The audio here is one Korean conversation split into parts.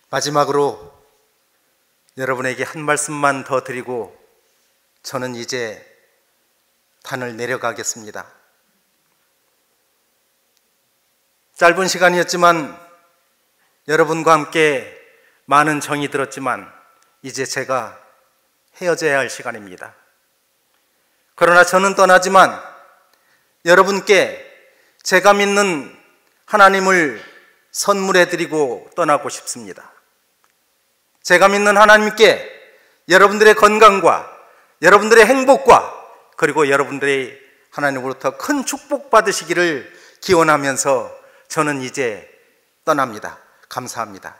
마지막으로 여러분에게 한 말씀만 더 드리고 저는 이제 단을 내려가겠습니다. 짧은 시간이었지만 여러분과 함께 많은 정이 들었지만 이제 제가 헤어져야 할 시간입니다. 그러나 저는 떠나지만 여러분께 제가 믿는 하나님을 선물해드리고 떠나고 싶습니다. 제가 믿는 하나님께 여러분들의 건강과 여러분들의 행복과 그리고 여러분들의 하나님으로부터 큰 축복 받으시기를 기원하면서 저는 이제 떠납니다. 감사합니다.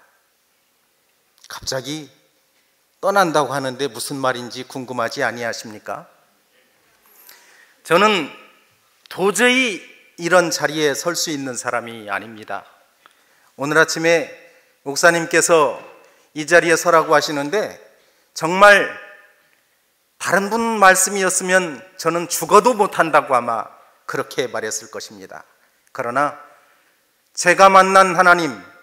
갑자기 떠난다고 하는데 무슨 말인지 궁금하지 아니하십니까? 저는 도저히 이런 자리에 설 수 있는 사람이 아닙니다. 오늘 아침에 목사님께서 이 자리에 서라고 하시는데 정말 다른 분 말씀이었으면 저는 죽어도 못한다고 아마 그렇게 말했을 것입니다. 그러나 제가 만난 하나님을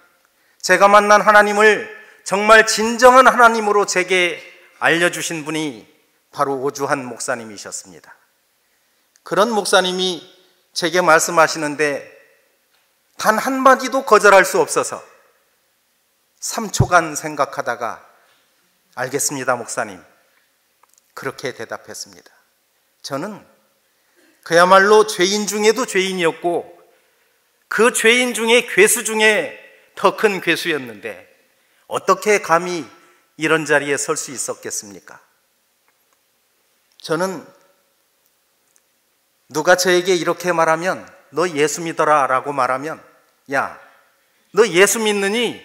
정말 진정한 하나님으로 제게 알려주신 분이 바로 오주환 목사님이셨습니다. 그런 목사님이 제게 말씀하시는데 단 한마디도 거절할 수 없어서 3초간 생각하다가 알겠습니다, 목사님. 그렇게 대답했습니다. 저는 그야말로 죄인 중에도 죄인이었고 그 죄인 중에 괴수 중에 더 큰 괴수였는데 어떻게 감히 이런 자리에 설 수 있었겠습니까? 저는 누가 저에게 이렇게 말하면 너 예수 믿어라 라고 말하면 야, 너 예수 믿느니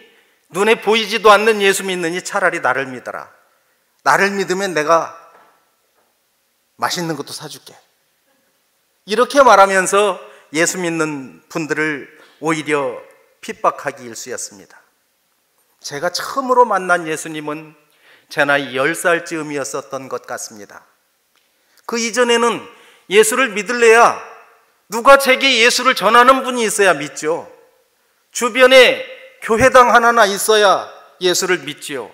눈에 보이지도 않는 예수 믿느니 차라리 나를 믿어라. 나를 믿으면 내가 맛있는 것도 사줄게. 이렇게 말하면서 예수 믿는 분들을 오히려 핍박하기 일쑤였습니다. 제가 처음으로 만난 예수님은 제 나이 10살쯤이었었던 것 같습니다. 그 이전에는 예수를 믿을래야 누가 제게 예수를 전하는 분이 있어야 믿죠. 주변에 교회당 하나나 있어야 예수를 믿지요.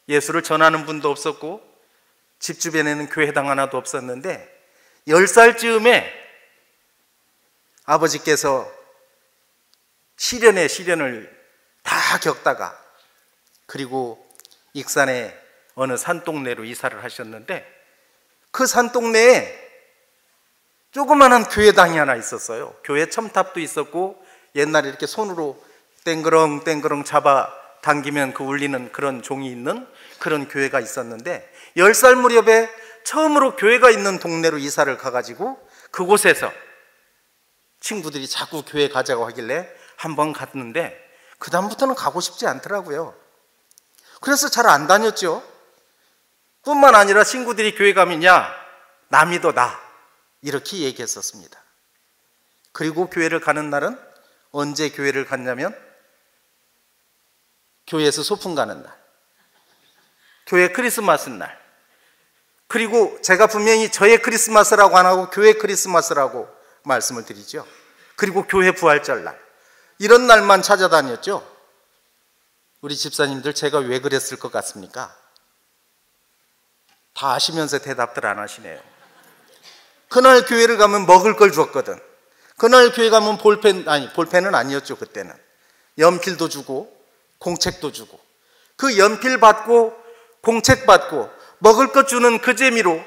예수를 전하는 분도 없었고 집 주변에는 교회당 하나도 없었는데 10살쯤에 아버지께서 시련에 시련을 다 겪다가 그리고 익산의 어느 산동네로 이사를 하셨는데 그 산동네에 조그마한 교회당이 하나 있었어요. 교회 첨탑도 있었고 옛날에 이렇게 손으로 땡그렁 잡아 당기면 그 울리는 그런 종이 있는 그런 교회가 있었는데 10살 무렵에 처음으로 교회가 있는 동네로 이사를 가가지고 그곳에서 친구들이 자꾸 교회 가자고 하길래 한번 갔는데 그 다음부터는 가고 싶지 않더라고요. 그래서 잘 안 다녔죠. 뿐만 아니라 친구들이 교회 가면 야, 나 믿어 나 이렇게 얘기했었습니다. 그리고 교회를 가는 날은 언제 교회를 갔냐면 교회에서 소풍 가는 날, 교회 크리스마스 날, 그리고 제가 분명히 저의 크리스마스라고 안 하고 교회 크리스마스라고 말씀을 드리죠. 그리고 교회 부활절 날, 이런 날만 찾아다녔죠. 우리 집사님들 제가 왜 그랬을 것 같습니까? 다 아시면서 대답들 안 하시네요. 그날 교회를 가면 먹을 걸 줬거든. 그날 교회 가면 볼펜은 아니었죠. 그때는 연필도 주고 공책도 주고 그 연필 받고 공책 받고 먹을 것 주는 그 재미로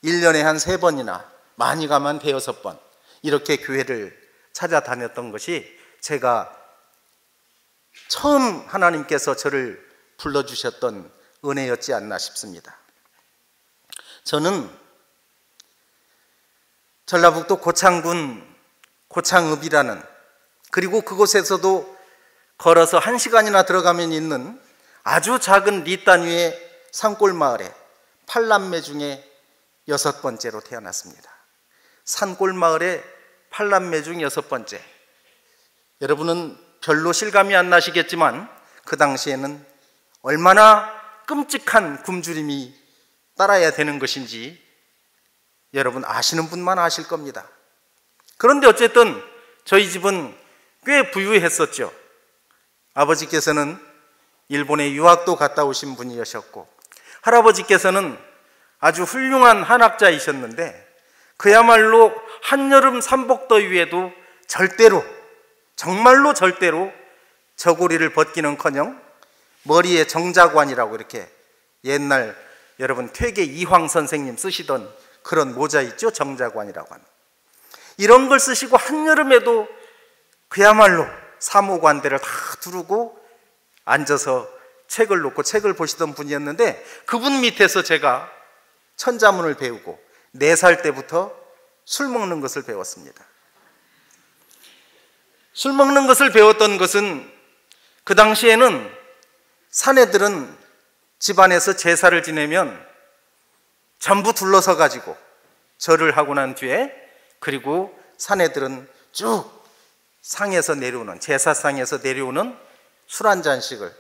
1년에 한 3번이나 많이 가면 5-6번 이렇게 교회를 찾아다녔던 것이 제가 처음 하나님께서 저를 불러주셨던 은혜였지 않나 싶습니다. 저는 전라북도 고창군 고창읍이라는, 그리고 그곳에서도 걸어서 1시간이나 들어가면 있는 아주 작은 리 단위의 산골 마을에 8남매 중에 6번째로 태어났습니다. 산골 마을의 8남매 중 6번째. 여러분은 별로 실감이 안 나시겠지만 그 당시에는 얼마나 끔찍한 굶주림이 따라야 되는 것인지 여러분 아시는 분만 아실 겁니다. 그런데 어쨌든 저희 집은 꽤 부유했었죠. 아버지께서는 일본에 유학도 갔다 오신 분이셨고, 할아버지께서는 아주 훌륭한 한학자이셨는데 그야말로 한여름 삼복더위에도 절대로, 정말로 절대로 저고리를 벗기는커녕 머리에 정자관이라고 이렇게 옛날 여러분 퇴계 이황 선생님 쓰시던 그런 모자 있죠? 정자관이라고 하는 이런 걸 쓰시고 한여름에도 그야말로 사모관대를 다 두르고 앉아서 책을 놓고 책을 보시던 분이었는데, 그분 밑에서 제가 천자문을 배우고 4살 때부터 술 먹는 것을 배웠습니다. 술 먹는 것을 배웠던 것은, 그 당시에는 사내들은 집안에서 제사를 지내면 전부 둘러서 가지고 절을 하고 난 뒤에, 그리고 사내들은 쭉 상에서 내려오는, 제사상에서 내려오는 술 한 잔씩을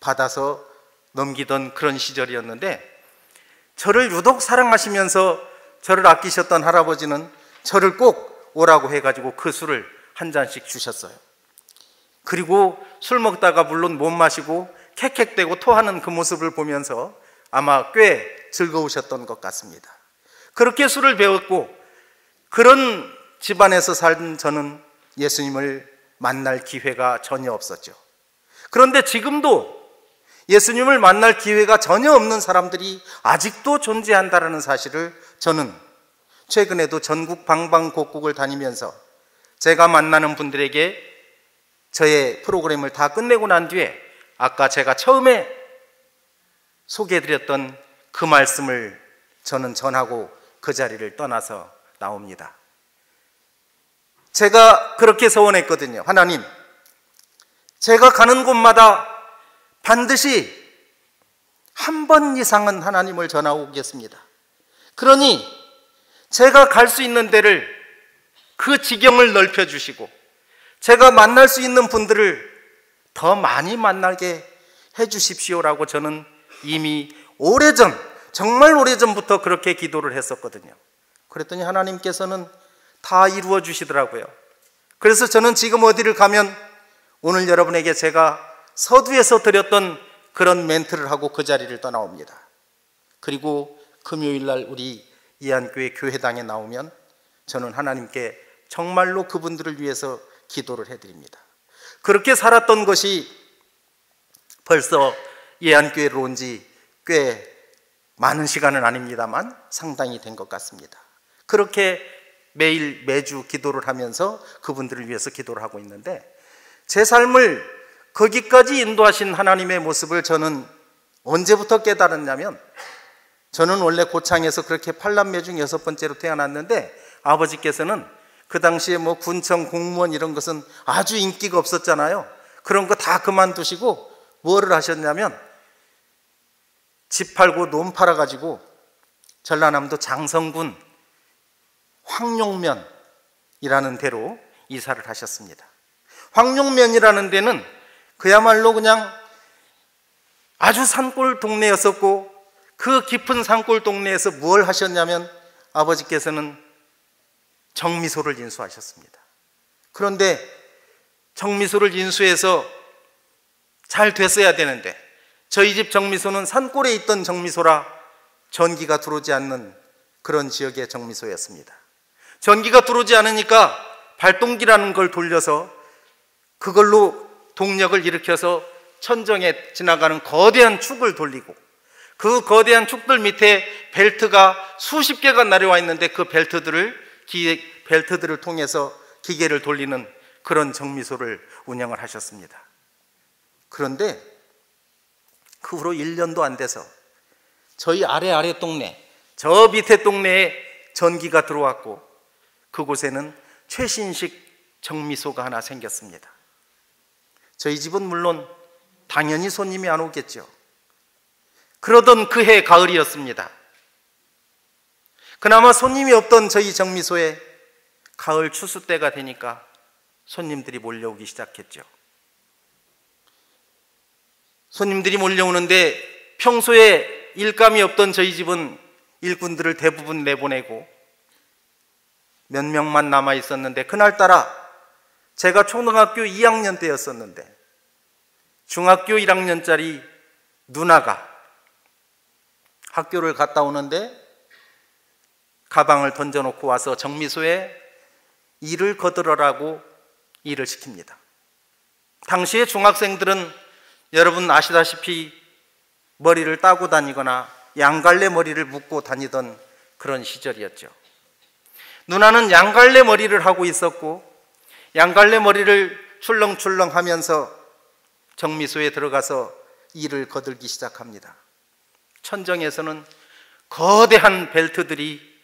받아서 넘기던 그런 시절이었는데, 저를 유독 사랑하시면서 저를 아끼셨던 할아버지는 저를 꼭 오라고 해가지고 그 술을 한 잔씩 주셨어요. 그리고 술 먹다가 물론 못 마시고 캑캑대고 토하는 그 모습을 보면서 아마 꽤 즐거우셨던 것 같습니다. 그렇게 술을 배웠고, 그런 집안에서 산 저는 예수님을 만날 기회가 전혀 없었죠. 그런데 지금도 예수님을 만날 기회가 전혀 없는 사람들이 아직도 존재한다는 사실을 저는 최근에도 전국 방방곡곡을 다니면서 제가 만나는 분들에게 저의 프로그램을 다 끝내고 난 뒤에 아까 제가 처음에 소개해드렸던 그 말씀을 저는 전하고 그 자리를 떠나서 나옵니다. 제가 그렇게 서원했거든요. 하나님, 제가 가는 곳마다 반드시 한 번 이상은 하나님을 전하고 오겠습니다. 그러니 제가 갈 수 있는 데를, 그 지경을 넓혀주시고 제가 만날 수 있는 분들을 더 많이 만나게 해주십시오라고 저는 이미 오래전, 정말 오래전부터 그렇게 기도를 했었거든요. 그랬더니 하나님께서는 다 이루어 주시더라고요. 그래서 저는 지금 어디를 가면 오늘 여러분에게 제가 서두에서 드렸던 그런 멘트를 하고 그 자리를 떠나옵니다. 그리고 금요일날 우리 이안교회 교회당에 나오면 저는 하나님께 정말로 그분들을 위해서 기도를 해드립니다. 그렇게 살았던 것이 벌써 예안교회로 온 지 꽤 많은 시간은 아닙니다만 상당히 된 것 같습니다. 그렇게 매일 매주 기도를 하면서 그분들을 위해서 기도를 하고 있는데, 제 삶을 거기까지 인도하신 하나님의 모습을 저는 언제부터 깨달았냐면, 저는 원래 고창에서 그렇게 8남매 중 6번째로 태어났는데, 아버지께서는 그 당시에 뭐 군청 공무원 이런 것은 아주 인기가 없었잖아요. 그런 거 다 그만두시고 뭐를 하셨냐면, 집 팔고 논 팔아가지고 전라남도 장성군 황룡면이라는 데로 이사를 하셨습니다. 황룡면이라는 데는 그야말로 그냥 아주 산골 동네였었고, 그 깊은 산골 동네에서 뭘 하셨냐면 아버지께서는 정미소를 인수하셨습니다. 그런데 정미소를 인수해서 잘 됐어야 되는데, 저희 집 정미소는 산골에 있던 정미소라 전기가 들어오지 않는 그런 지역의 정미소였습니다. 전기가 들어오지 않으니까 발동기라는 걸 돌려서 그걸로 동력을 일으켜서 천정에 지나가는 거대한 축을 돌리고, 그 거대한 축들 밑에 벨트가 수십 개가 내려와 있는데 그 벨트들을 통해서 기계를 돌리는 그런 정미소를 운영을 하셨습니다. 그런데 그 후로 1년도 안 돼서 저희 아래 동네, 저 밑에 동네에 전기가 들어왔고, 그곳에는 최신식 정미소가 하나 생겼습니다. 저희 집은 물론 당연히 손님이 안 오겠죠. 그러던 그해 가을이었습니다. 그나마 손님이 없던 저희 정미소에 가을 추수 때가 되니까 손님들이 몰려오기 시작했죠. 손님들이 몰려오는데 평소에 일감이 없던 저희 집은 일꾼들을 대부분 내보내고 몇 명만 남아 있었는데, 그날따라 제가 초등학교 2학년 때였었는데 중학교 1학년짜리 누나가 학교를 갔다 오는데 가방을 던져놓고 와서 정미소에 일을 거들어라고 일을 시킵니다. 당시에 중학생들은 여러분 아시다시피 머리를 따고 다니거나 양갈래 머리를 묶고 다니던 그런 시절이었죠. 누나는 양갈래 머리를 하고 있었고 양갈래 머리를 출렁출렁 하면서 정미소에 들어가서 일을 거들기 시작합니다. 천정에서는 거대한 벨트들이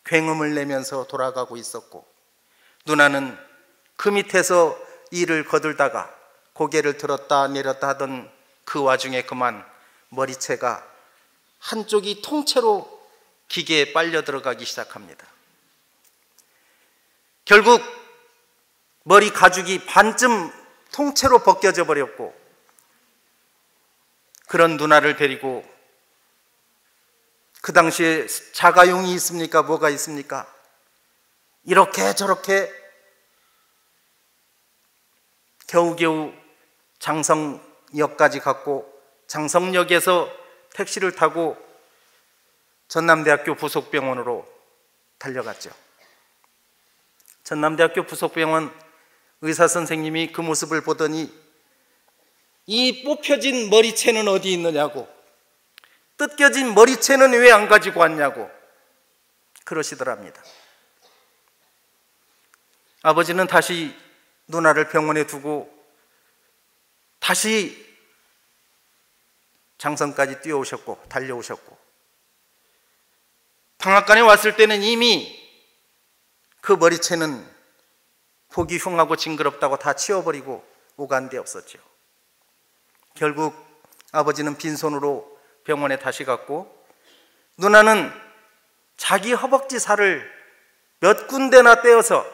굉음을 내면서 돌아가고 있었고 누나는 그 밑에서 일을 거들다가 고개를 들었다 내렸다 하던 그 와중에 그만 머리채가 한쪽이 통째로 기계에 빨려 들어가기 시작합니다. 결국 머리 가죽이 반쯤 통째로 벗겨져 버렸고 그런 누나를 데리고 그 당시에 자가용이 있습니까? 뭐가 있습니까? 이렇게 저렇게 겨우겨우 장성역까지 갔고 장성역에서 택시를 타고 전남대학교 부속병원으로 달려갔죠. 전남대학교 부속병원 의사 선생님이 그 모습을 보더니 이 뽑혀진 머리채는 어디 있느냐고, 뜯겨진 머리채는 왜 안 가지고 왔냐고 그러시더랍니다. 아버지는 다시 누나를 병원에 두고 다시 장성까지 뛰어오셨고 달려오셨고 방앗간에 왔을 때는 이미 그 머리채는 보기 흉하고 징그럽다고 다 치워버리고 오간 데 없었죠. 결국 아버지는 빈손으로 병원에 다시 갔고 누나는 자기 허벅지 살을 몇 군데나 떼어서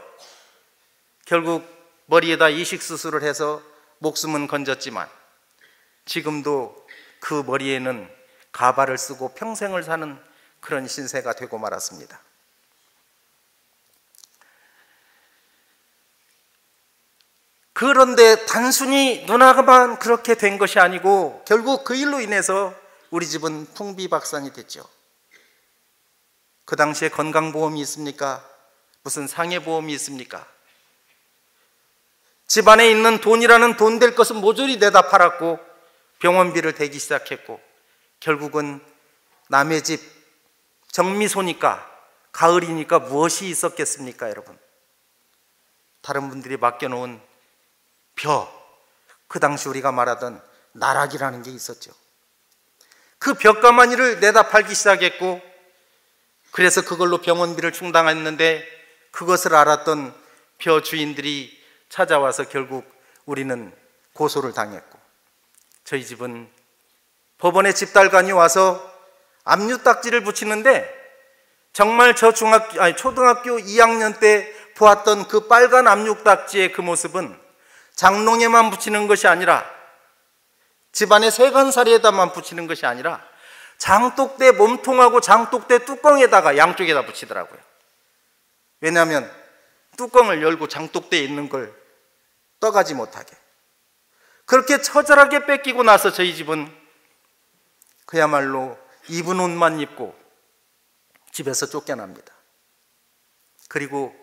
결국 머리에다 이식수술을 해서 목숨은 건졌지만 지금도 그 머리에는 가발을 쓰고 평생을 사는 그런 신세가 되고 말았습니다. 그런데 단순히 누나가만 그렇게 된 것이 아니고 결국 그 일로 인해서 우리 집은 풍비박산이 됐죠. 그 당시에 건강보험이 있습니까? 무슨 상해보험이 있습니까? 집안에 있는 돈이라는 돈 될 것은 모조리 내다 팔았고 병원비를 대기 시작했고 결국은 남의 집 정미소니까 가을이니까 무엇이 있었겠습니까 여러분? 다른 분들이 맡겨놓은 벼, 그 당시 우리가 말하던 나락이라는 게 있었죠. 그 벼가마니를 내다 팔기 시작했고 그래서 그걸로 병원비를 충당했는데 그것을 알았던 벼 주인들이 찾아와서 결국 우리는 고소를 당했고 저희 집은 법원에 집달관이 와서 압류딱지를 붙이는데 정말 저 초등학교 2학년 때 보았던 그 빨간 압류딱지의 그 모습은 장롱에만 붙이는 것이 아니라 집안의 세간살이에다만 붙이는 것이 아니라 장독대 몸통하고 장독대 뚜껑에다가 양쪽에다 붙이더라고요. 왜냐하면 뚜껑을 열고 장독대에 있는 걸 떠가지 못하게. 그렇게 처절하게 뺏기고 나서 저희 집은 그야말로 입은 옷만 입고 집에서 쫓겨납니다. 그리고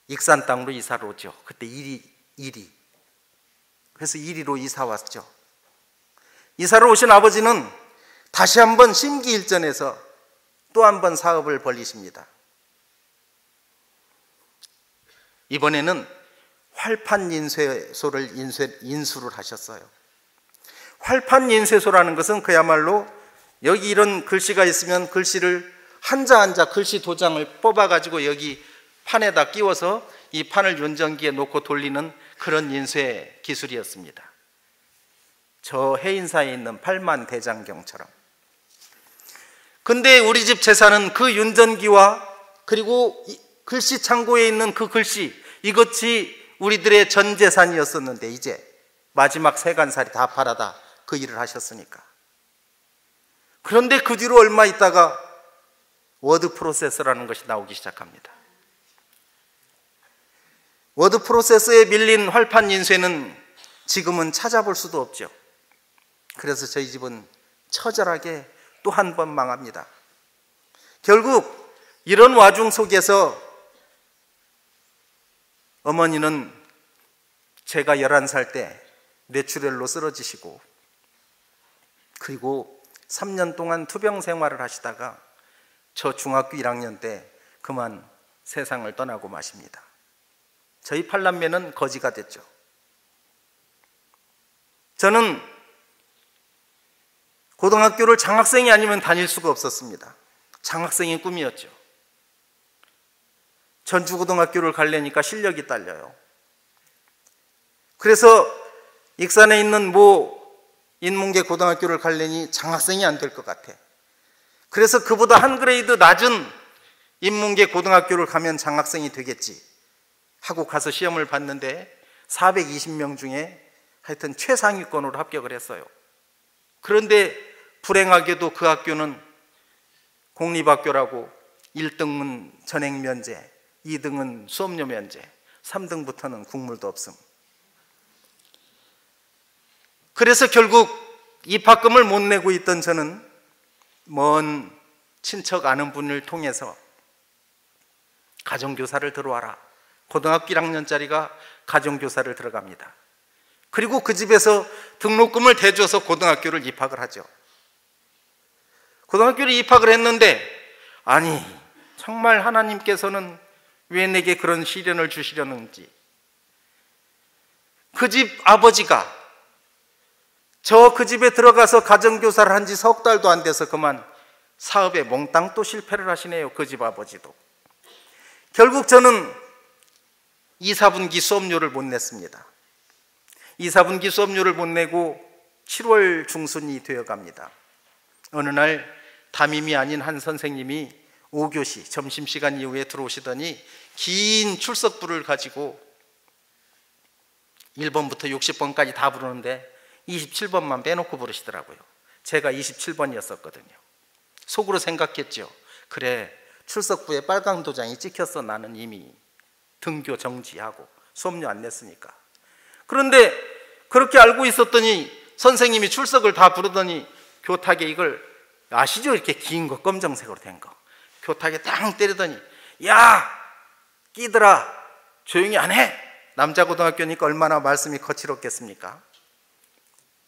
익산 땅으로 이사를 오죠. 그때 이리. 그래서 이리로 이사 왔죠. 이사를 오신 아버지는 다시 한번 심기일전에서 또 한 번 사업을 벌리십니다. 이번에는 활판인쇄소를 인수를 하셨어요. 활판인쇄소라는 것은 그야말로 여기 이런 글씨가 있으면 글씨를 한자 글씨 도장을 뽑아가지고 여기 판에다 끼워서 이 판을 윤전기에 놓고 돌리는 그런 인쇄 기술이었습니다. 저 해인사에 있는 팔만대장경처럼. 근데 우리 집 재산은 그 윤전기와 그리고 글씨 창고에 있는 그 글씨, 이것이 우리들의 전 재산이었었는데 이제 마지막 세간살이 다 팔아다 그 일을 하셨으니까. 그런데 그 뒤로 얼마 있다가 워드 프로세서라는 것이 나오기 시작합니다. 워드 프로세서에 밀린 활판 인쇄는 지금은 찾아볼 수도 없죠. 그래서 저희 집은 처절하게 또 한 번 망합니다. 결국 이런 와중 속에서 어머니는 제가 11살 때 뇌출혈로 쓰러지시고, 그리고 3년 동안 투병 생활을 하시다가 저 중학교 1학년 때 그만 세상을 떠나고 마십니다. 저희 팔남매는 거지가 됐죠. 저는 고등학교를 장학생이 아니면 다닐 수가 없었습니다. 장학생이 꿈이었죠. 전주고등학교를 가려니까 실력이 딸려요. 그래서 익산에 있는 인문계 고등학교를 가려니 장학생이 안 될 것 같아. 그래서 그보다 한 그레이드 낮은 인문계 고등학교를 가면 장학생이 되겠지 하고 가서 시험을 봤는데 420명 중에 하여튼 최상위권으로 합격을 했어요. 그런데 불행하게도 그 학교는 공립학교라고 1등은 전액 면제, 2등은 수업료 면제, 3등부터는 국물도 없음. 그래서 결국 입학금을 못 내고 있던 저는 먼 친척 아는 분을 통해서 가정교사를 들어와라. 고등학교 1학년짜리가 가정교사를 들어갑니다. 그리고 그 집에서 등록금을 대줘서 고등학교를 입학을 하죠. 고등학교를 입학을 했는데, 아니 정말 하나님께서는 왜 내게 그런 시련을 주시려는지, 그 집 아버지가 그 집에 들어가서 가정교사를 한 지 석 달도 안 돼서 그만 사업에 몽땅 또 실패를 하시네요. 그 집 아버지도. 결국 저는 2, 4분기 수업료를 못 냈습니다. 2, 4분기 수업료를 못 내고 7월 중순이 되어갑니다. 어느 날 담임이 아닌 한 선생님이 5교시 점심시간 이후에 들어오시더니 긴 출석부를 가지고 1번부터 60번까지 다 부르는데 27번만 빼놓고 부르시더라고요. 제가 27번이었었거든요. 속으로 생각했죠. 그래, 출석부에 빨강 도장이 찍혔어. 나는 이미 등교 정지하고 수업료 안 냈으니까. 그런데 그렇게 알고 있었더니 선생님이 출석을 다 부르더니 교탁에 이걸 아시죠? 이렇게 긴 거, 검정색으로 된 거. 교탁에 땅 때리더니, 야 끼들아 조용히 안 해. 남자 고등학교니까 얼마나 말씀이 거칠었겠습니까?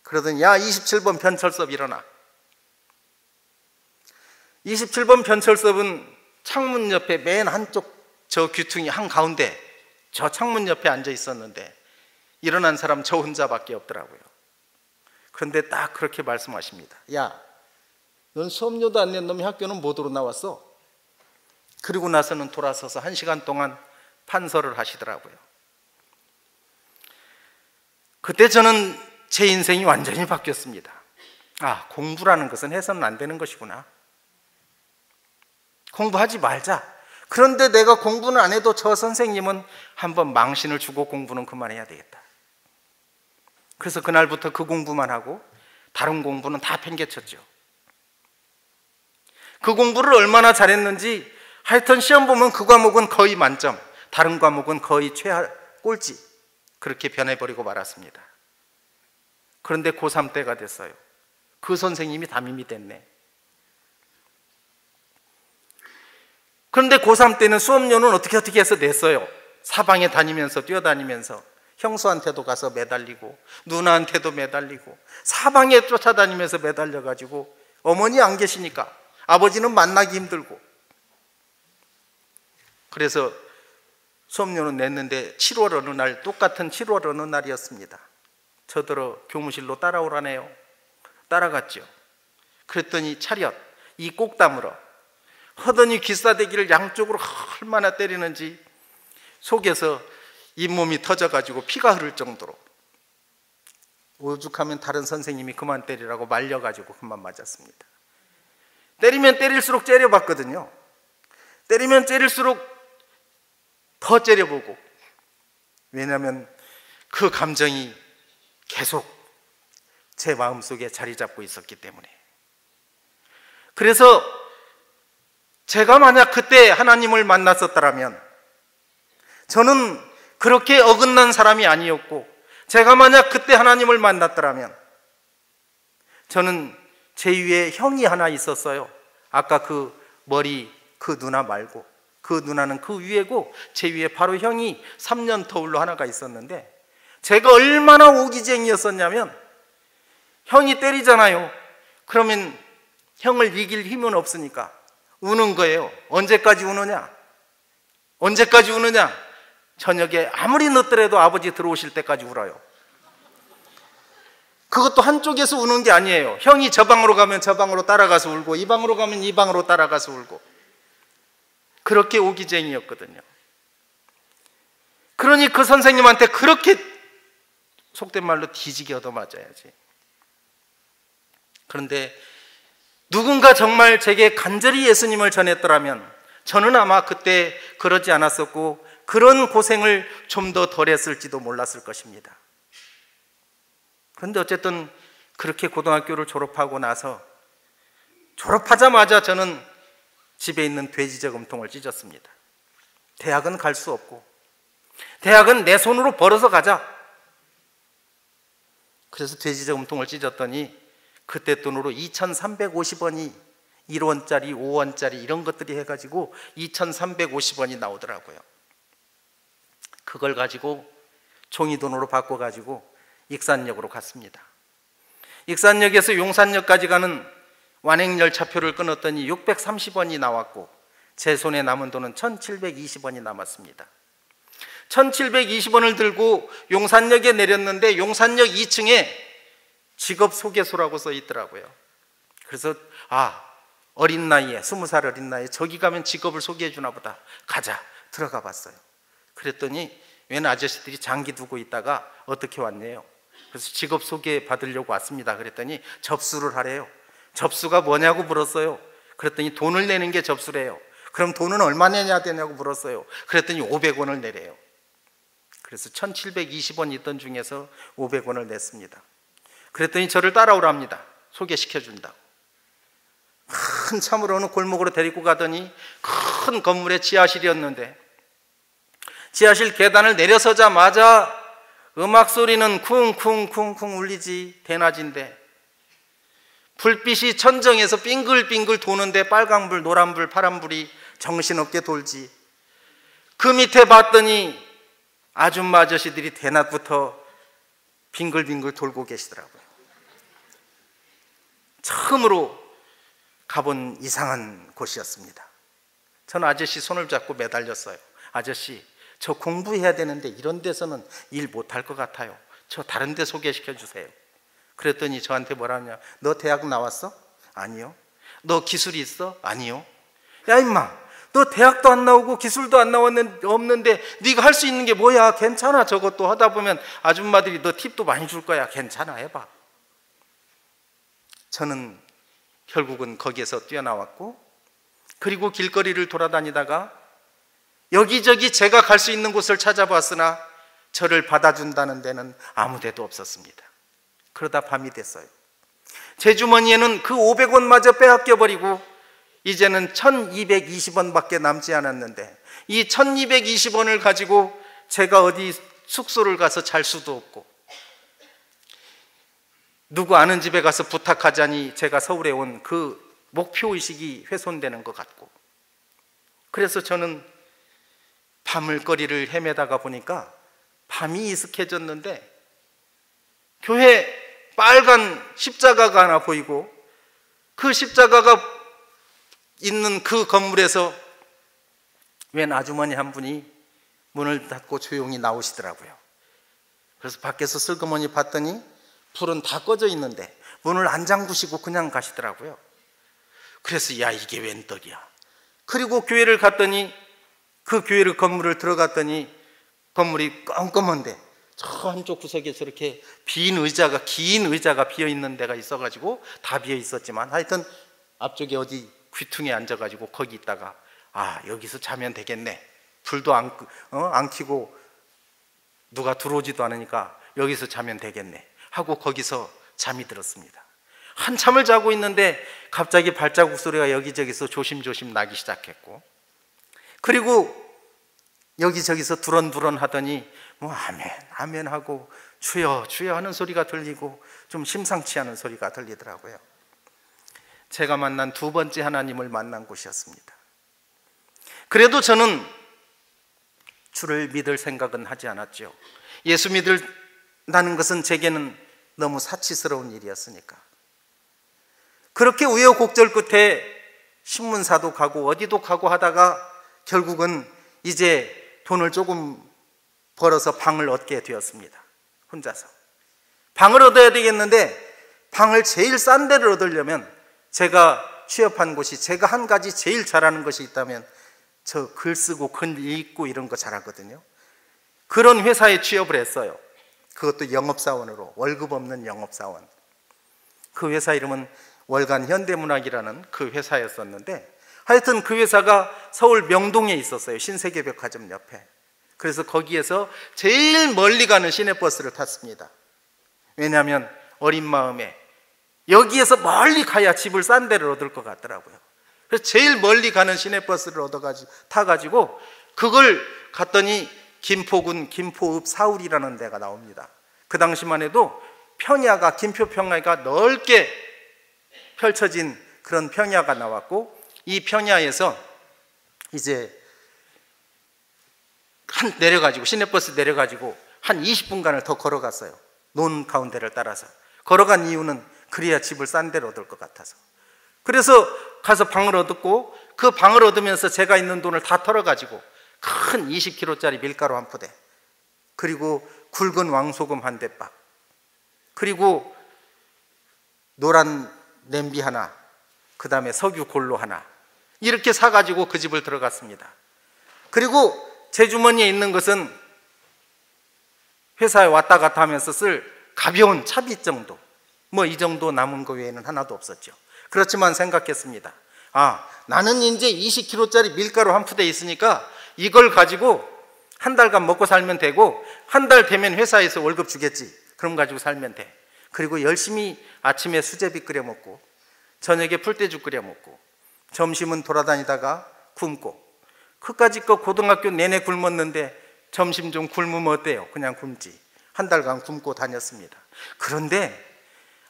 그러더니, 야 27번 변철섭 일어나. 27번 변철섭은 창문 옆에 맨 한쪽 저 귀퉁이 한가운데 저 창문 옆에 앉아 있었는데 일어난 사람 저 혼자밖에 없더라고요. 그런데 딱 그렇게 말씀하십니다. 야, 넌 수업료도 안 낸 놈이 학교는 뭐로 나왔어? 그리고 나서는 돌아서서 1시간 동안 판서를 하시더라고요. 그때 저는 제 인생이 완전히 바뀌었습니다. 아, 공부라는 것은 해서는 안 되는 것이구나. 공부하지 말자. 그런데 내가 공부는 안 해도 저 선생님은 한번 망신을 주고 공부는 그만해야 되겠다. 그래서 그날부터 그 공부만 하고 다른 공부는 다 팽개쳤죠. 그 공부를 얼마나 잘했는지 하여튼 시험 보면 그 과목은 거의 만점, 다른 과목은 거의 최하 꼴찌, 그렇게 변해버리고 말았습니다. 그런데 고3 때가 됐어요. 그 선생님이 담임이 됐네. 그런데 고3 때는 수업료는 어떻게 해서 냈어요. 사방에 다니면서 뛰어다니면서 형수한테도 가서 매달리고 누나한테도 매달리고 사방에 쫓아다니면서 매달려가지고 어머니 안 계시니까 아버지는 만나기 힘들고, 그래서 수업료는 냈는데 7월 어느 날, 똑같은 7월 어느 날이었습니다. 저더러 교무실로 따라오라네요. 따라갔죠. 그랬더니 차렷, 이 꼭다물어 허더니 귀싸대기를 양쪽으로 얼마나 때리는지 속에서 잇몸이 터져가지고 피가 흐를 정도로, 오죽하면 다른 선생님이 그만 때리라고 말려가지고 그만 맞았습니다. 때리면 때릴수록 째려봤거든요. 때리면 때릴수록 더 째려보고, 왜냐하면 그 감정이 계속 제 마음속에 자리 잡고 있었기 때문에. 그래서 제가 만약 그때 하나님을 만났었다면 저는 그렇게 어긋난 사람이 아니었고, 제가 만약 그때 하나님을 만났더라면 저는 제 위에 형이 하나 있었어요. 아까 그 머리 그 누나 말고, 그 누나는 그 위에고 제 위에 바로 형이 3년 터울로 하나가 있었는데, 제가 얼마나 오기쟁이였었냐면, 형이 때리잖아요. 그러면 형을 이길 힘은 없으니까 우는 거예요. 언제까지 우느냐? 언제까지 우느냐? 저녁에 아무리 늦더라도 아버지 들어오실 때까지 울어요. 그것도 한쪽에서 우는 게 아니에요. 형이 저 방으로 가면 저 방으로 따라가서 울고, 이 방으로 가면 이 방으로 따라가서 울고, 그렇게 오기쟁이였거든요. 그러니 그 선생님한테 그렇게 속된 말로 뒤지게 얻어맞아야지. 그런데 누군가 정말 제게 간절히 예수님을 전했더라면 저는 아마 그때 그러지 않았었고, 그런 고생을 좀 더 덜 했을지도 몰랐을 것입니다. 그런데 어쨌든 그렇게 고등학교를 졸업하고 나서, 졸업하자마자 저는 집에 있는 돼지 저금통을 찢었습니다. 대학은 갈 수 없고, 대학은 내 손으로 벌어서 가자. 그래서 돼지 저금통을 찢었더니 그때 돈으로 2,350원이 1원짜리, 5원짜리 이런 것들이 해가지고 2,350원이 나오더라고요. 그걸 가지고 종이돈으로 바꿔가지고 익산역으로 갔습니다. 익산역에서 용산역까지 가는 완행열차표를 끊었더니 630원이 나왔고, 제 손에 남은 돈은 1,720원이 남았습니다. 1,720원을 들고 용산역에 내렸는데, 용산역 2층에 직업 소개소라고 써 있더라고요. 그래서 어린 나이에, 20살 어린 나이에 저기 가면 직업을 소개해 주나 보다, 가자 들어가 봤어요. 그랬더니 웬 아저씨들이 장기 두고 있다가 어떻게 왔네요. 그래서 직업 소개 받으려고 왔습니다. 그랬더니 접수를 하래요. 접수가 뭐냐고 물었어요. 그랬더니 돈을 내는 게 접수래요. 그럼 돈은 얼마 내야 되냐고 물었어요. 그랬더니 500원을 내래요. 그래서 1,720원 있던 중에서 500원을 냈습니다. 그랬더니 저를 따라오랍니다. 소개시켜준다고. 한참으로 어느 골목으로 데리고 가더니 큰 건물의 지하실이었는데, 지하실 계단을 내려서자마자 음악 소리는 쿵쿵쿵쿵 울리지, 대낮인데 불빛이 천정에서 빙글빙글 도는데 빨간불, 노란불, 파란불이 정신없게 돌지. 그 밑에 봤더니 아줌마 아저씨들이 대낮부터 빙글빙글 돌고 계시더라고요. 처음으로 가본 이상한 곳이었습니다. 저는 아저씨 손을 잡고 매달렸어요. 아저씨, 저 공부해야 되는데 이런 데서는 일 못할 것 같아요. 저 다른 데 소개시켜 주세요. 그랬더니 저한테 뭐라냐? 너 대학 나왔어? 아니요. 너 기술이 있어? 아니요. 야 임마, 너 대학도 안 나오고 기술도 안 없는데 네가 할 수 있는 게 뭐야? 괜찮아. 저것도 하다 보면 아줌마들이 너 팁도 많이 줄 거야. 괜찮아, 해봐. 저는 결국은 거기에서 뛰어나왔고, 그리고 길거리를 돌아다니다가 여기저기 제가 갈 수 있는 곳을 찾아봤으나 저를 받아준다는 데는 아무 데도 없었습니다. 그러다 밤이 됐어요. 제 주머니에는 그 500원마저 빼앗겨버리고 이제는 1,220원밖에 남지 않았는데, 이 1,220원을 가지고 제가 어디 숙소를 가서 잘 수도 없고, 누구 아는 집에 가서 부탁하자니 제가 서울에 온 그 목표의식이 훼손되는 것 같고, 그래서 저는 밤을 거리를 헤매다가 보니까 밤이 이슥해졌는데 교회 빨간 십자가가 하나 보이고, 그 십자가가 있는 그 건물에서 웬 아주머니 한 분이 문을 닫고 조용히 나오시더라고요. 그래서 밖에서 슬그머니 봤더니 불은 다 꺼져 있는데 문을 안 잠그시고 그냥 가시더라고요. 그래서 야, 이게 웬 떡이야. 그리고 교회를 갔더니, 그 교회를 건물을 들어갔더니 건물이 껌껌한데 저 한쪽 구석에 저렇게 긴 의자가 비어 있는 데가 있어가지고, 다 비어 있었지만 하여튼 앞쪽에 어디 귀퉁이에 앉아가지고 거기 있다가 여기서 자면 되겠네. 불도 안 켜고 누가 들어오지도 않으니까 여기서 자면 되겠네 하고 거기서 잠이 들었습니다. 한참을 자고 있는데 갑자기 발자국 소리가 여기저기서 조심조심 나기 시작했고, 그리고 여기저기서 두런두런 하더니 뭐 아멘 아멘 하고 주여 주여 하는 소리가 들리고 좀 심상치 않은 소리가 들리더라고요. 제가 만난 두 번째 하나님을 만난 곳이었습니다. 그래도 저는 주를 믿을 생각은 하지 않았죠. 예수 믿는다는 것은 제게는 너무 사치스러운 일이었으니까. 그렇게 우여곡절 끝에 신문사도 가고 어디도 가고 하다가 결국은 이제 돈을 조금 벌어서 방을 얻게 되었습니다. 혼자서 방을 얻어야 되겠는데 방을 제일 싼 데를 얻으려면 제가 취업한 곳이 제가 한 가지 제일 잘하는 것이 있다면 저 글 쓰고 글 읽고 이런 거 잘하거든요. 그런 회사에 취업을 했어요. 그것도 영업사원으로, 월급 없는 영업사원. 그 회사 이름은 월간 현대문학이라는 그 회사였었는데 하여튼 그 회사가 서울 명동에 있었어요. 신세계백화점 옆에. 그래서 거기에서 제일 멀리 가는 시내버스를 탔습니다. 왜냐하면 어린 마음에 여기에서 멀리 가야 집을 싼 데를 얻을 것 같더라고요. 그래서 제일 멀리 가는 시내버스를 타가지고 그걸 갔더니 김포군 김포읍 사울이라는 데가 나옵니다. 그 당시만 해도 평야가, 김포 평야가 넓게 펼쳐진 그런 평야가 나왔고 이 평야에서 이제 내려가지고 시내버스 내려가지고 한 20분간을 더 걸어갔어요. 논 가운데를 따라서. 걸어간 이유는 그래야 집을 싼 데로 얻을 것 같아서. 그래서 가서 방을 얻었고 그 방을 얻으면서 제가 있는 돈을 다 털어가지고 큰 20kg짜리 밀가루 한 포대, 그리고 굵은 왕소금 한 대박, 그리고 노란 냄비 하나, 그 다음에 석유 골로 하나, 이렇게 사가지고 그 집을 들어갔습니다. 그리고 제 주머니에 있는 것은 회사에 왔다 갔다 하면서 쓸 가벼운 차비 정도, 뭐 이 정도 남은 거 외에는 하나도 없었죠. 그렇지만 생각했습니다. 아, 나는 이제 20kg짜리 밀가루 한 푸대 있으니까 이걸 가지고 한 달간 먹고 살면 되고 한 달 되면 회사에서 월급 주겠지. 그럼 가지고 살면 돼. 그리고 열심히 아침에 수제비 끓여 먹고 저녁에 풀떼죽 끓여 먹고 점심은 돌아다니다가 굶고, 그까짓 거 고등학교 내내 굶었는데 점심 좀 굶으면 어때요? 그냥 굶지. 한 달간 굶고 다녔습니다. 그런데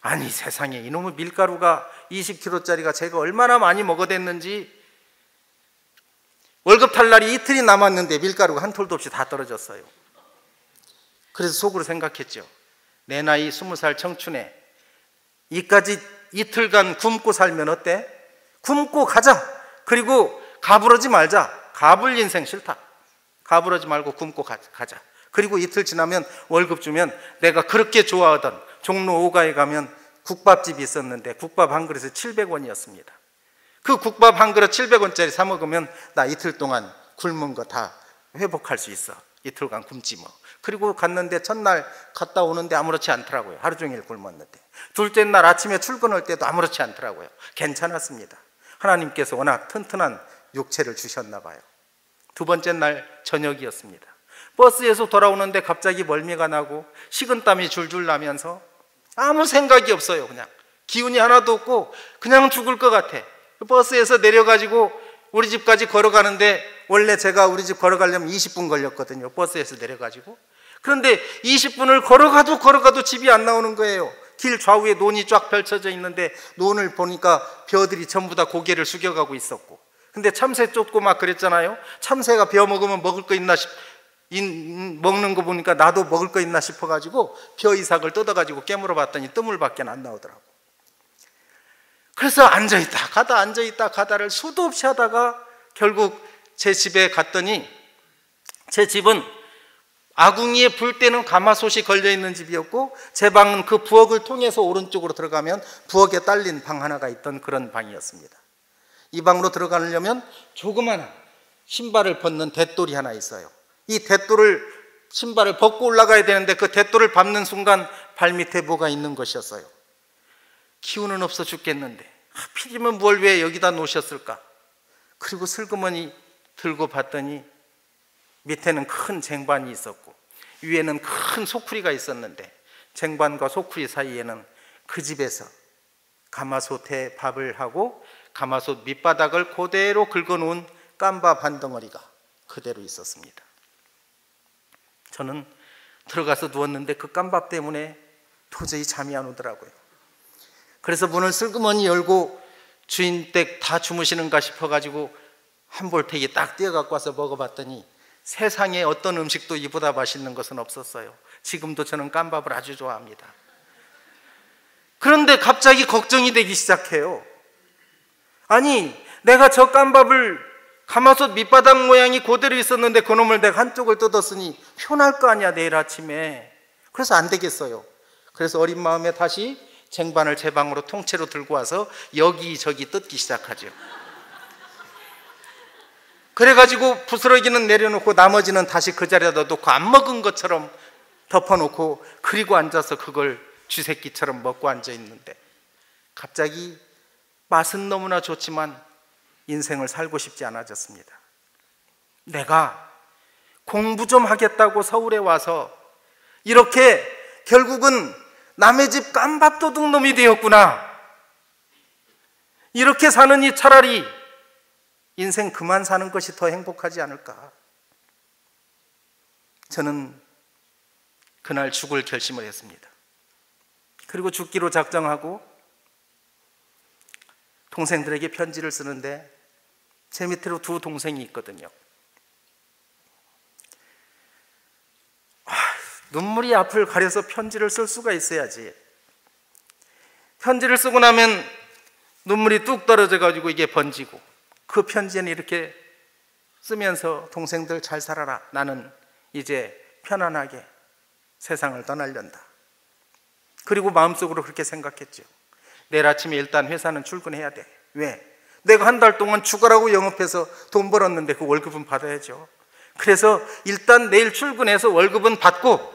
아니 세상에 이놈의 밀가루가 20kg짜리가 제가 얼마나 많이 먹어댔는지 월급 탈 날이 이틀이 남았는데 밀가루가 한 톨도 없이 다 떨어졌어요. 그래서 속으로 생각했죠. 내 나이 20살 청춘에 이까지 이틀간 굶고 살면 어때? 굶고 가자. 그리고 가부르지 말자. 가불 인생 싫다. 가부르지 말고 굶고 가자. 그리고 이틀 지나면 월급 주면 내가 그렇게 좋아하던 종로 5가에 가면 국밥집이 있었는데 국밥 한 그릇에 700원이었습니다. 그 국밥 한 그릇 700원짜리 사 먹으면 나 이틀 동안 굶은 거 다 회복할 수 있어. 이틀간 굶지 뭐. 그리고 갔는데 첫날 갔다 오는데 아무렇지 않더라고요. 하루 종일 굶었는데. 둘째 날 아침에 출근할 때도 아무렇지 않더라고요. 괜찮았습니다. 하나님께서 워낙 튼튼한 육체를 주셨나 봐요. 두 번째 날 저녁이었습니다. 버스에서 돌아오는데 갑자기 멀미가 나고 식은땀이 줄줄 나면서 아무 생각이 없어요. 그냥 기운이 하나도 없고 그냥 죽을 것 같아. 버스에서 내려가지고 우리 집까지 걸어가는데 원래 제가 우리 집 걸어가려면 20분 걸렸거든요. 버스에서 내려가지고. 그런데 20분을 걸어가도 집이 안 나오는 거예요. 길 좌우에 논이 쫙 펼쳐져 있는데 논을 보니까 벼들이 전부 다 고개를 숙여가고 있었고, 근데 참새 쫓고 막 그랬잖아요. 참새가 벼 먹으면 먹을 거 있나 먹는 거 보니까 나도 먹을 거 있나 싶어가지고 벼 이삭을 뜯어가지고 깨물어 봤더니 뜨물밖에 안 나오더라고. 그래서 앉아있다 가다 앉아있다 가다를 수도 없이 하다가 결국 제 집에 갔더니 제 집은 아궁이에 불 때는 가마솥이 걸려있는 집이었고 제 방은 그 부엌을 통해서 오른쪽으로 들어가면 부엌에 딸린 방 하나가 있던 그런 방이었습니다. 이 방으로 들어가려면 조그마한 신발을 벗는 대돌이 하나 있어요. 이 대돌을 신발을 벗고 올라가야 되는데 그 대돌을 밟는 순간 발밑에 뭐가 있는 것이었어요. 기운은 없어 죽겠는데 하필이면 뭘 왜 여기다 놓으셨을까? 그리고 슬그머니 들고 봤더니 밑에는 큰 쟁반이 있었고 위에는 큰 소쿠리가 있었는데 쟁반과 소쿠리 사이에는 그 집에서 가마솥에 밥을 하고 가마솥 밑바닥을 그대로 긁어놓은 깜밥 한 덩어리가 그대로 있었습니다. 저는 들어가서 누웠는데 그 깜밥 때문에 도저히 잠이 안 오더라고요. 그래서 문을 슬그머니 열고 주인 댁 다 주무시는가 싶어가지고 한 볼택이 딱 띄어갖고 와서 먹어봤더니 세상에 어떤 음식도 이보다 맛있는 것은 없었어요. 지금도 저는 깜밥을 아주 좋아합니다. 그런데 갑자기 걱정이 되기 시작해요. 아니, 내가 저 깜밥을 가마솥 밑바닥 모양이 그대로 있었는데 그놈을 내가 한쪽을 뜯었으니 표날 거 아니야, 내일 아침에. 그래서 안 되겠어요. 그래서 어린 마음에 다시 쟁반을 제 방으로 통째로 들고 와서 여기저기 뜯기 시작하죠. 그래가지고 부스러기는 내려놓고 나머지는 다시 그 자리에다 놓고 안 먹은 것처럼 덮어놓고 그리고 앉아서 그걸 쥐새끼처럼 먹고 앉아있는데 갑자기 맛은 너무나 좋지만 인생을 살고 싶지 않아졌습니다. 내가 공부 좀 하겠다고 서울에 와서 이렇게 결국은 남의 집 깜밥 도둑놈이 되었구나. 이렇게 사느니 차라리 인생 그만 사는 것이 더 행복하지 않을까. 저는 그날 죽을 결심을 했습니다. 그리고 죽기로 작정하고 동생들에게 편지를 쓰는데 제 밑으로 두 동생이 있거든요. 눈물이 앞을 가려서 편지를 쓸 수가 있어야지. 편지를 쓰고 나면 눈물이 뚝 떨어져 가지고 이게 번지고 그 편지에는 이렇게 쓰면서 동생들 잘 살아라. 나는 이제 편안하게 세상을 떠나련다. 그리고 마음속으로 그렇게 생각했죠. 내일 아침에 일단 회사는 출근해야 돼. 왜? 내가 한 달 동안 죽어라고 영업해서 돈 벌었는데 그 월급은 받아야죠. 그래서 일단 내일 출근해서 월급은 받고,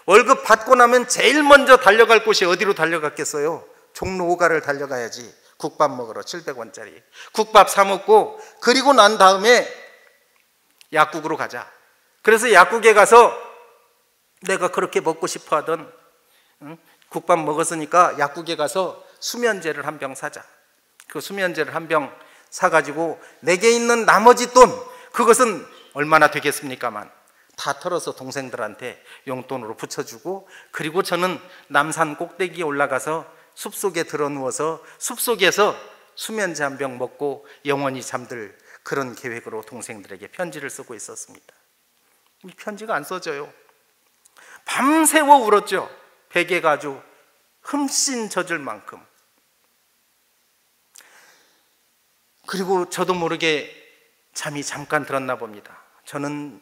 월급 받고 나면 제일 먼저 달려갈 곳이 어디로 달려갔겠어요? 종로 5가를 달려가야지. 국밥 먹으러 700원짜리 국밥 사 먹고, 그리고 난 다음에 약국으로 가자. 그래서 약국에 가서 내가 그렇게 먹고 싶어 하던 국밥 먹었으니까 약국에 가서 수면제를 한 병 사자. 그 수면제를 한 병 사가지고 내게 있는 나머지 돈, 그것은 얼마나 되겠습니까만 다 털어서 동생들한테 용돈으로 붙여주고, 그리고 저는 남산 꼭대기에 올라가서 숲속에 들어 누워서 숲속에서 수면제 한 병 먹고 영원히 잠들 그런 계획으로 동생들에게 편지를 쓰고 있었습니다. 이 편지가 안 써져요. 밤새워 울었죠. 베개가 아주 흠씬 젖을 만큼. 그리고 저도 모르게 잠이 잠깐 들었나 봅니다. 저는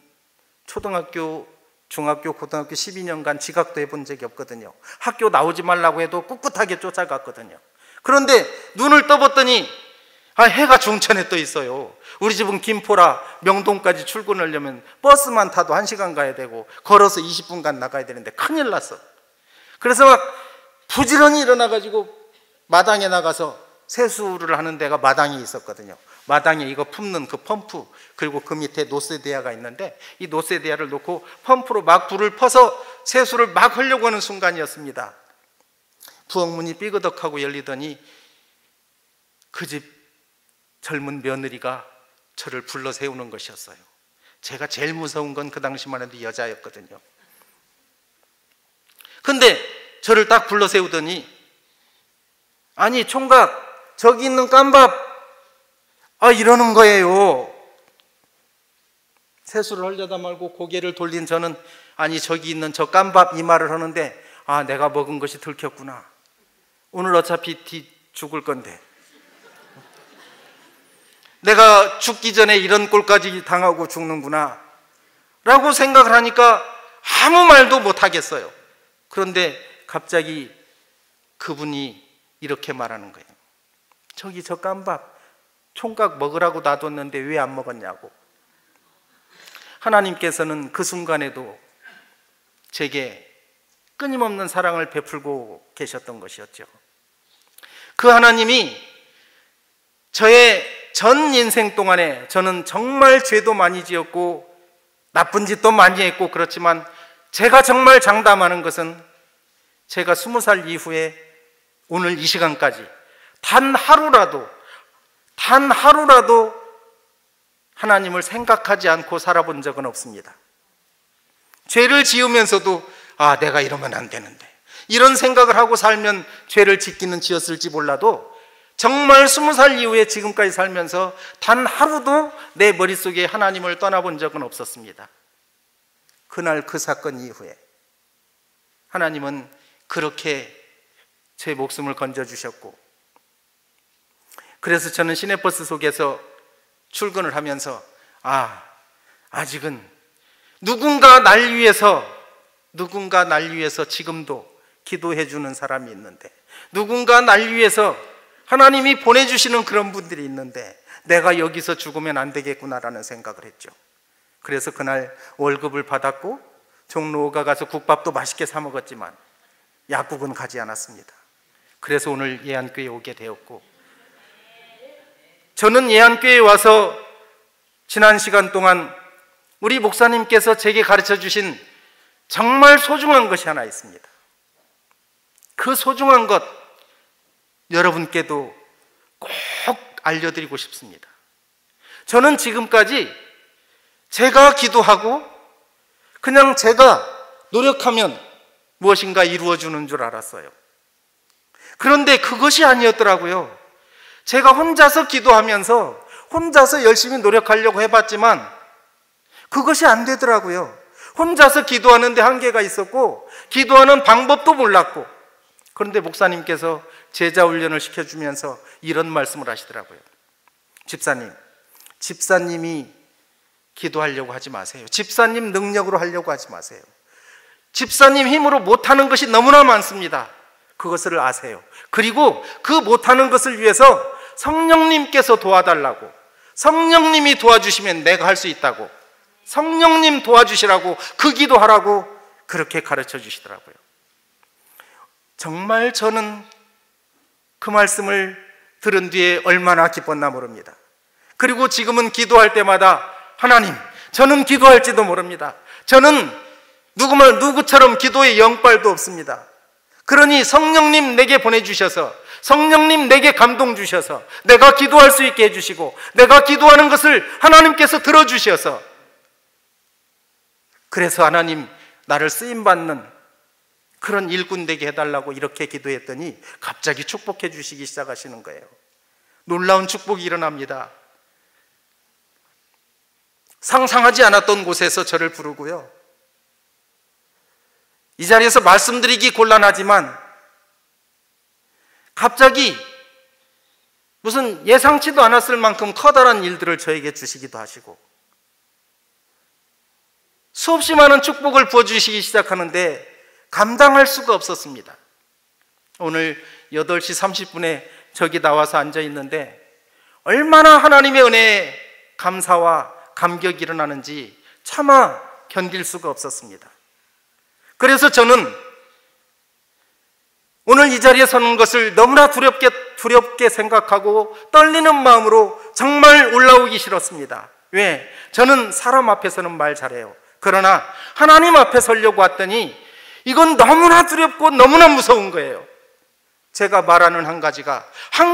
초등학교, 중학교, 고등학교 12년간 지각도 해본 적이 없거든요. 학교 나오지 말라고 해도 꿋꿋하게 쫓아갔거든요. 그런데 눈을 떠봤더니 해가 중천에 떠 있어요. 우리 집은 김포라 명동까지 출근하려면 버스만 타도 1시간 가야 되고 걸어서 20분간 나가야 되는데 큰일 났어. 그래서 막 부지런히 일어나가지고 마당에 나가서 세수를 하는 데가 마당이 있었거든요. 마당에 이거 품는 그 펌프, 그리고 그 밑에 노세대야가 있는데 이 노세대야를 놓고 펌프로 막 불을 퍼서 세수를 막 하려고 하는 순간이었습니다. 부엌문이 삐그덕하고 열리더니 그 집 젊은 며느리가 저를 불러 세우는 것이었어요. 제가 제일 무서운 건 그 당시만 해도 여자였거든요. 근데 저를 딱 불러 세우더니, 아니 총각, 저기 있는 깜밥 이러는 거예요. 세수를 하려다 말고 고개를 돌린 저는, 아니 저기 있는 저 깜밥 이 말을 하는데, 내가 먹은 것이 들켰구나. 오늘 어차피 죽을 건데 내가 죽기 전에 이런 꼴까지 당하고 죽는구나 라고 생각을 하니까 아무 말도 못 하겠어요. 그런데 갑자기 그분이 이렇게 말하는 거예요. 저기 저 깜밥 총각 먹으라고 놔뒀는데 왜 안 먹었냐고. 하나님께서는 그 순간에도 제게 끊임없는 사랑을 베풀고 계셨던 것이었죠. 그 하나님이 저의 전 인생 동안에 저는 정말 죄도 많이 지었고 나쁜 짓도 많이 했고, 그렇지만 제가 정말 장담하는 것은 제가 20살 이후에 오늘 이 시간까지 단 하루라도 하나님을 생각하지 않고 살아본 적은 없습니다. 죄를 지으면서도 내가 이러면 안 되는데, 이런 생각을 하고 살면 죄를 짓기는 지었을지 몰라도 정말 20살 이후에 지금까지 살면서 단 하루도 내 머릿속에 하나님을 떠나본 적은 없었습니다. 그날 그 사건 이후에 하나님은 그렇게 제 목숨을 건져주셨고, 그래서 저는 시내버스 속에서 출근을 하면서 아직은 누군가 날 위해서 지금도 기도해 주는 사람이 있는데, 누군가 날 위해서 하나님이 보내주시는 그런 분들이 있는데 내가 여기서 죽으면 안 되겠구나라는 생각을 했죠. 그래서 그날 월급을 받았고 종로가 가서 국밥도 맛있게 사 먹었지만 약국은 가지 않았습니다. 그래서 오늘 예안교회에 오게 되었고, 저는 예안교회에 와서 지난 시간 동안 우리 목사님께서 제게 가르쳐 주신 정말 소중한 것이 하나 있습니다. 그 소중한 것 여러분께도 꼭 알려드리고 싶습니다. 저는 지금까지 제가 기도하고 그냥 제가 노력하면 무엇인가 이루어주는 줄 알았어요. 그런데 그것이 아니었더라고요. 제가 혼자서 기도하면서 혼자서 열심히 노력하려고 해봤지만 그것이 안 되더라고요. 혼자서 기도하는데 한계가 있었고 기도하는 방법도 몰랐고, 그런데 목사님께서 제자 훈련을 시켜주면서 이런 말씀을 하시더라고요. 집사님이 기도하려고 하지 마세요. 집사님 능력으로 하려고 하지 마세요. 집사님 힘으로 못하는 것이 너무나 많습니다. 그것을 아세요. 그리고 그 못하는 것을 위해서 성령님께서 도와달라고, 성령님이 도와주시면 내가 할 수 있다고, 성령님 도와주시라고, 그 기도하라고 그렇게 가르쳐 주시더라고요. 정말 저는 그 말씀을 들은 뒤에 얼마나 기뻤나 모릅니다. 그리고 지금은 기도할 때마다 하나님, 저는 기도할지도 모릅니다. 저는 누구처럼 기도에 영빨도 없습니다. 그러니 성령님 내게 보내주셔서, 성령님 내게 감동 주셔서 내가 기도할 수 있게 해주시고, 내가 기도하는 것을 하나님께서 들어주셔서, 그래서 하나님 나를 쓰임받는 그런 일꾼 되게 해달라고 이렇게 기도했더니 갑자기 축복해 주시기 시작하시는 거예요. 놀라운 축복이 일어납니다. 상상하지 않았던 곳에서 저를 부르고요. 이 자리에서 말씀드리기 곤란하지만 갑자기 무슨 예상치도 않았을 만큼 커다란 일들을 저에게 주시기도 하시고, 수없이 많은 축복을 부어주시기 시작하는데 감당할 수가 없었습니다. 오늘 8시 30분에 저기 나와서 앉아 있는데 얼마나 하나님의 은혜에 감사와 감격이 일어나는지 차마 견딜 수가 없었습니다. 그래서 저는 오늘 이 자리에 서는 것을 너무나 두렵게 생각하고 떨리는 마음으로 정말 올라오기 싫었습니다. 왜? 저는 사람 앞에서는 말 잘해요. 그러나 하나님 앞에 서려고 왔더니 이건 너무나 두렵고 너무나 무서운 거예요. 제가 말하는 한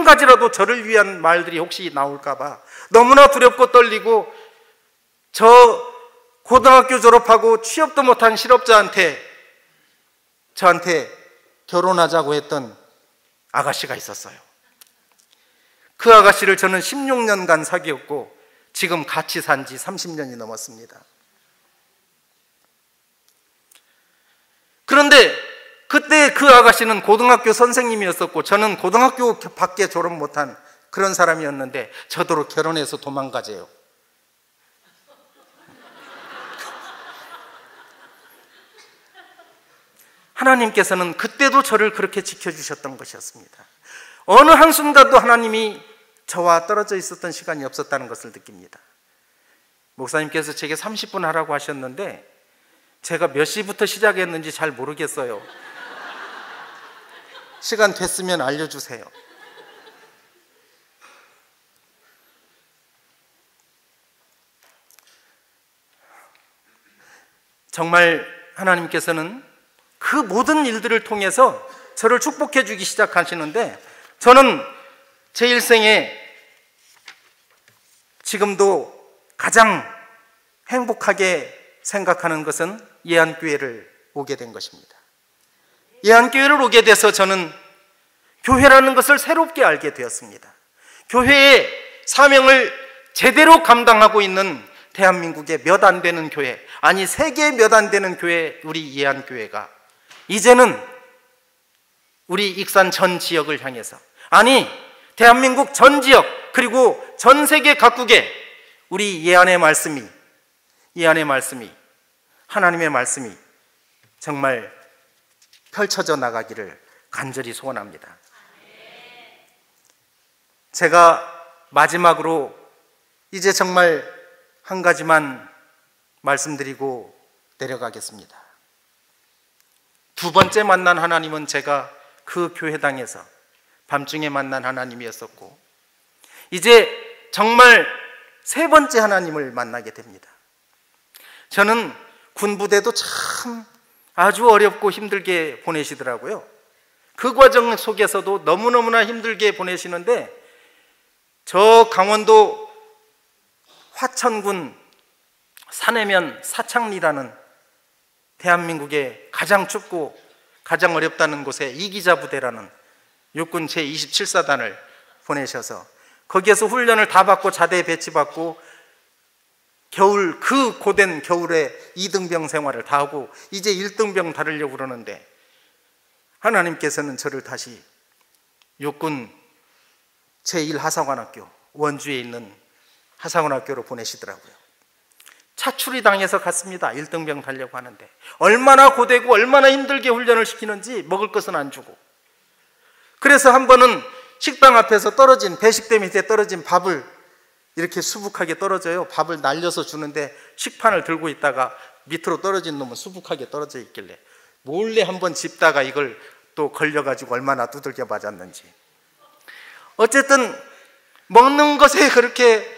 가지라도 저를 위한 말들이 혹시 나올까 봐 너무나 두렵고 떨리고, 저 고등학교 졸업하고 취업도 못한 실업자한테 저한테 결혼하자고 했던 아가씨가 있었어요. 그 아가씨를 저는 16년간 사귀었고 지금 같이 산 지 30년이 넘었습니다. 그런데 그때 그 아가씨는 고등학교 선생님이었었고 저는 고등학교 밖에 졸업 못한 그런 사람이었는데 저더러 결혼해서 도망가재요. 하나님께서는 그때도 저를 그렇게 지켜주셨던 것이었습니다. 어느 한순간도 하나님이 저와 떨어져 있었던 시간이 없었다는 것을 느낍니다. 목사님께서 제게 30분 하라고 하셨는데 제가 몇 시부터 시작했는지 잘 모르겠어요. 시간 됐으면 알려주세요. 정말 하나님께서는 그 모든 일들을 통해서 저를 축복해 주기 시작하시는데, 저는 제 일생에 지금도 가장 행복하게 생각하는 것은 예안교회를 오게 된 것입니다. 예안교회를 오게 돼서 저는 교회라는 것을 새롭게 알게 되었습니다. 교회의 사명을 제대로 감당하고 있는 대한민국의 몇 안 되는 교회, 아니 세계 몇 안 되는 교회, 우리 예안교회가 이제는 우리 익산 전 지역을 향해서, 아니 대한민국 전 지역 그리고 전 세계 각국에 우리 예안의 말씀이, 하나님의 말씀이 정말 펼쳐져 나가기를 간절히 소원합니다. 제가 마지막으로 이제 정말 한 가지만 말씀드리고 내려가겠습니다. 두 번째 만난 하나님은 제가 그 교회당에서 밤중에 만난 하나님이었었고, 이제 정말 세 번째 하나님을 만나게 됩니다. 저는 군부대도 참 아주 어렵고 힘들게 보내시더라고요. 그 과정 속에서도 너무너무나 힘들게 보내시는데, 저 강원도 화천군 산해면 사창리라는 대한민국의 가장 춥고 가장 어렵다는 곳에 이기자 부대라는 육군 제27사단을 보내셔서 거기에서 훈련을 다 받고 자대 배치받고 겨울, 그 고된 겨울에 2등병 생활을 다 하고 이제 1등병 다르려고 그러는데, 하나님께서는 저를 다시 육군 제1하사관학교, 원주에 있는 하사관학교로 보내시더라고요. 차출이 당해서 갔습니다. 1등병 달려고 하는데 얼마나 고되고 얼마나 힘들게 훈련을 시키는지 먹을 것은 안 주고, 그래서 한 번은 식당 앞에서 떨어진, 배식대 밑에 떨어진 밥을 이렇게 수북하게 떨어져요. 밥을 날려서 주는데 식판을 들고 있다가 밑으로 떨어진 놈은 수북하게 떨어져 있길래 몰래 한번 짚다가 이걸 또 걸려가지고 얼마나 두들겨 맞았는지. 어쨌든 먹는 것에 그렇게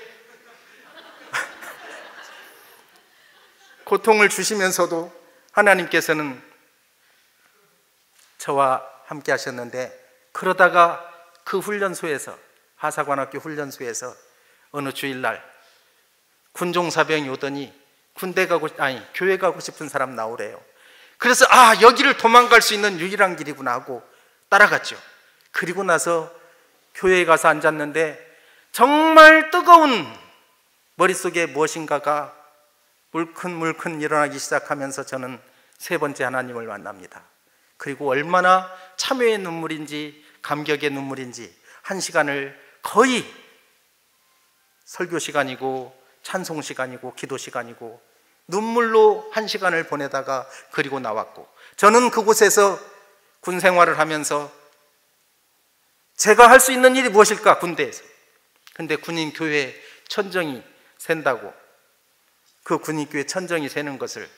고통을 주시면서도 하나님께서는 저와 함께 하셨는데, 그러다가 그 훈련소에서, 하사관학교 훈련소에서 어느 주일날 군종사병이 오더니 교회 가고 싶은 사람 나오래요. 그래서 여기를 도망갈 수 있는 유일한 길이구나 하고 따라갔죠. 그리고 나서 교회에 가서 앉았는데 정말 뜨거운 머릿속에 무엇인가가 물큰물큰 일어나기 시작하면서 저는 세 번째 하나님을 만납니다. 그리고 얼마나 참회의 눈물인지 감격의 눈물인지 한 시간을 거의 설교 시간이고 찬송 시간이고 기도 시간이고 눈물로 한 시간을 보내다가 그리고 나왔고, 저는 그곳에서 군 생활을 하면서 제가 할 수 있는 일이 무엇일까, 군대에서. 근데 군인 교회 천정이 샌다고, 그 군인교회 천정이 새는 것을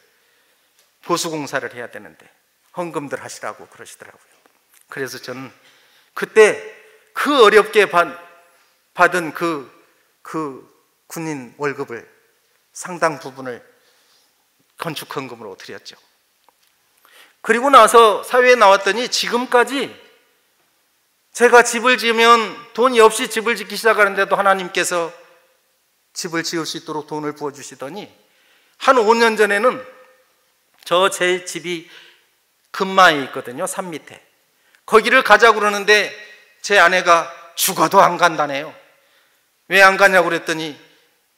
보수공사를 해야 되는데 헌금들 하시라고 그러시더라고요. 그래서 저는 그때 그 어렵게 받은 그 군인 월급을 상당 부분을 건축 헌금으로 드렸죠. 그리고 나서 사회에 나왔더니 지금까지 제가 집을 지으면 돈이 없이 집을 짓기 시작하는데도 하나님께서 집을 지을 수 있도록 돈을 부어주시더니, 한 5년 전에는 제 집이 금마에 있거든요. 산 밑에. 거기를 가자고 그러는데 제 아내가 죽어도 안 간다네요. 왜 안 가냐고 그랬더니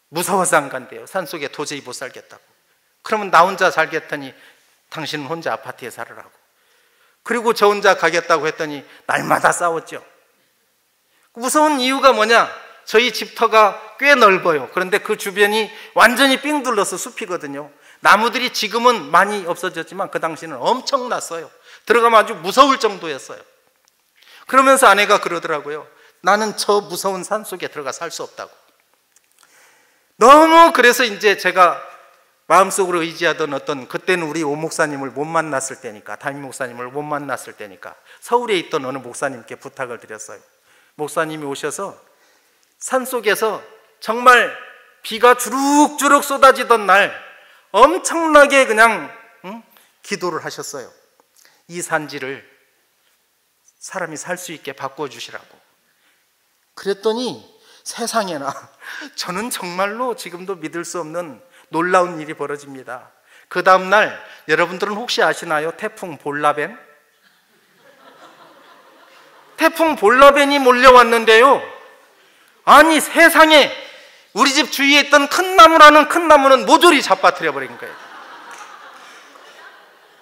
무서워서 안 간대요. 산속에 도저히 못 살겠다고. 그러면 나 혼자 살겠다니 당신은 혼자 아파트에 살으라고. 그리고 저 혼자 가겠다고 했더니 날마다 싸웠죠. 무서운 이유가 뭐냐? 저희 집터가 꽤 넓어요. 그런데 그 주변이 완전히 삥 둘러서 숲이거든요. 나무들이 지금은 많이 없어졌지만 그 당시는 엄청났어요. 들어가면 아주 무서울 정도였어요. 그러면서 아내가 그러더라고요. 나는 저 무서운 산 속에 들어가 살 수 없다고. 너무 그래서 이제 제가 마음속으로 의지하던 어떤, 그때는 우리 오 목사님을 못 만났을 때니까, 담임 목사님을 못 만났을 때니까 서울에 있던 어느 목사님께 부탁을 드렸어요. 목사님이 오셔서 산속에서 정말 비가 주룩주룩 쏟아지던 날 엄청나게 그냥 기도를 하셨어요. 이 산지를 사람이 살 수 있게 바꿔주시라고. 그랬더니 세상에나, 저는 정말로 지금도 믿을 수 없는 놀라운 일이 벌어집니다. 그 다음날 여러분들은 혹시 아시나요? 태풍 볼라벤? 태풍 볼라벤이 몰려왔는데요, 아니 세상에 우리 집 주위에 있던 큰 나무는 모조리 잡아뜨려 버린 거예요.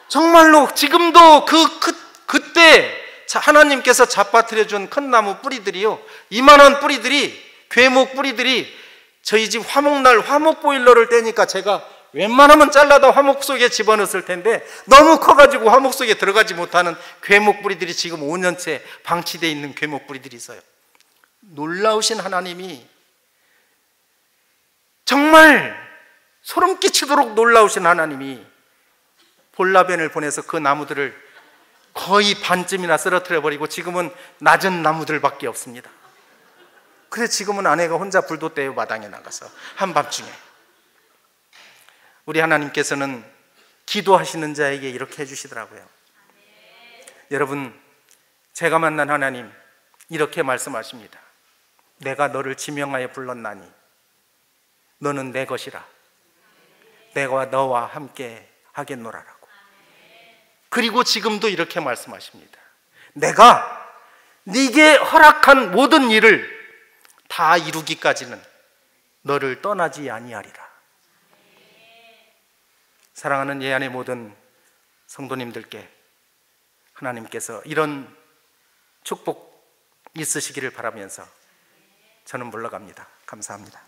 정말로 지금도 그때 하나님께서 잡아뜨려 준 큰 나무 뿌리들이요, 이만한 뿌리들이, 괴목 뿌리들이 저희 집 화목날 화목 보일러를 떼니까 제가 웬만하면 잘라다 화목 속에 집어넣었을 텐데 너무 커가지고 화목 속에 들어가지 못하는 괴목 뿌리들이 지금 5년째 방치되어 있는 괴목 뿌리들이 있어요. 놀라우신 하나님이, 정말 소름 끼치도록 놀라우신 하나님이 볼라벤을 보내서 그 나무들을 거의 반쯤이나 쓰러뜨려 버리고 지금은 낮은 나무들밖에 없습니다. 그래서 지금은 아내가 혼자 불도 떼요, 마당에 나가서 한밤중에. 우리 하나님께서는 기도하시는 자에게 이렇게 해주시더라고요. 여러분, 제가 만난 하나님 이렇게 말씀하십니다. 내가 너를 지명하여 불렀나니 너는 내 것이라. 내가 너와 함께 하겠노라라고. 그리고 지금도 이렇게 말씀하십니다. 내가 네게 허락한 모든 일을 다 이루기까지는 너를 떠나지 아니하리라. 사랑하는 예 안의 모든 성도님들께 하나님께서 이런 축복 있으시기를 바라면서 저는 물러갑니다. 감사합니다.